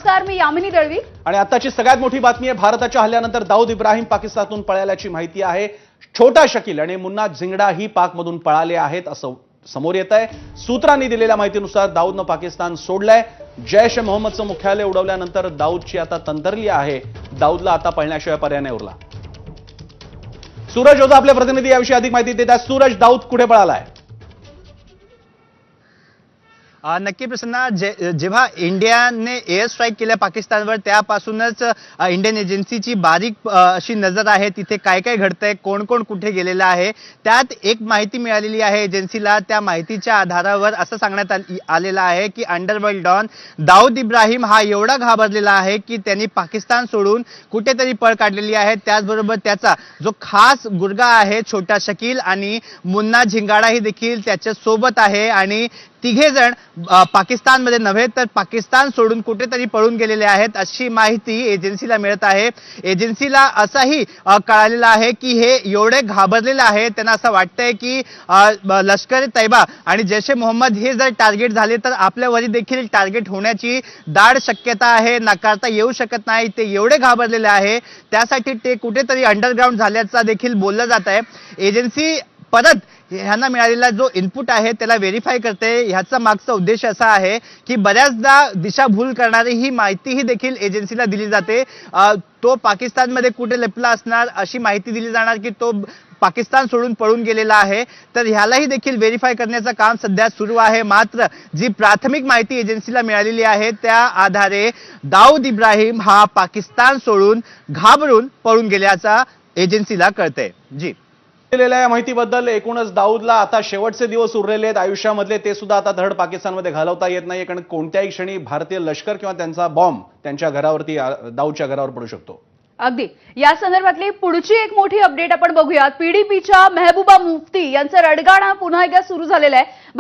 नमस्कार, मी यामिनी दळवी आणि आताची सगळ्यात मोठी बातमी आहे। भारताच्या हल्ल्यानंतर दाऊद इब्राहिम पाकिस्तानातून पळाल्याची माहिती आहे। छोटा शकील आणि मुन्ना झिंगडा ही पाकमधून पळाले आहेत असं समोर येत आहे। सूत्रांनी दिलेल्या माहितीनुसार दाऊदनं पाकिस्तान सोडलंय। जैश ए मोहम्मदचं मुख्यालय उडवल्यानंतर दाऊदची आता तंतरली आहे। दाऊदला आता पळण्याशिवाय पर्याय नाही उरला। सूरज ओझा आपले प्रतिनिधी याविषयी अधिक माहिती देतात। सूरज, दाऊद कुठे पळालाय? नक्की प्रसन्ना, जेव्हा इंडियाने एअर स्ट्राईक केल्या पाकिस्तानवर त्यापासूनच इंडियन एजन्सीची बारीक अशी नजर आहे तिथे काय काय घडतंय, कोण कोण कुठे गेलेलं आहे। त्यात एक माहिती मिळालेली आहे एजन्सीला। त्या माहितीच्या आधारावर असं सांगण्यात आलेलं आहे की अंडरवर्ल्ड डॉन दाऊद इब्राहिम हा एवढा घाबरलेला आहे की त्यांनी पाकिस्तान सोडून कुठेतरी पळ काढलेली आहे। त्याचबरोबर त्याचा जो खास गुर्गा आहे छोटा शकील आणि मुन्ना झिंगाडा ही देखील त्याच्या सोबत आहे आणि तिघे जण पाकिस्तानमध्ये नव्हे तर पाकिस्तान सोडून कुठेतरी पळून गेलेले आहेत अशी माहिती एजन्सीला मिळत आहे। एजन्सीला असंही कळालेलं आहे की हे एवढे घाबरलेले आहेत, त्यांना असं वाटतंय की लष्कर ए तैयबा आणि जैश ए मोहम्मद हे जर टार्गेट झाले तर आपल्यावरही देखील टार्गेट होण्याची दाट शक्यता आहे, नाकारता येऊ शकत नाही। ते एवढे घाबरलेले आहे त्यासाठी ते कुठेतरी अंडरग्राऊंड झाल्याचा देखील बोललं जात आहे। एजन्सी परत ह्यांना मिळालेला जो इनपुट आहे त्याला व्हेरीफाय करते। ह्याचा मागचा उद्देश असा आहे की बऱ्याचदा दिशाभूल करणारी ही माहितीही देखील एजन्सीला दिली जाते। तो पाकिस्तानमध्ये कुठे लपला असणार अशी माहिती दिली जाणार की तो पाकिस्तान सोडून पळून गेलेला आहे, तर ह्यालाही देखील व्हेरीफाय करण्याचं काम सध्या सुरू आहे। मात्र जी प्राथमिक माहिती एजन्सीला मिळालेली आहे त्या आधारे दाऊद इब्राहिम हा पाकिस्तान सोडून घाबरून पळून गेल्याचा एजन्सीला कळतंय। जी दिलेल्या या माहितीबद्दल एकूणच दाऊदला आता शेवटचे दिवस उरलेले आहेत आयुष्यामधले, ते सुद्धा आता धड पाकिस्तानमध्ये घालवता येत नाही, कारण कोणत्याही क्षणी भारतीय लष्कर किंवा त्यांचा बॉम्ब त्यांच्या घरावरती, दाऊदच्या घरावर पडू शकतो। अगदी या संदर्भातली पुढची एक मोठी अपडेट आपण बघूयात। पीडीपीच्या मेहबूबा मुफ्ती यांचा रडगाणा पुन्हा एकदा सुरू झालेला आहे।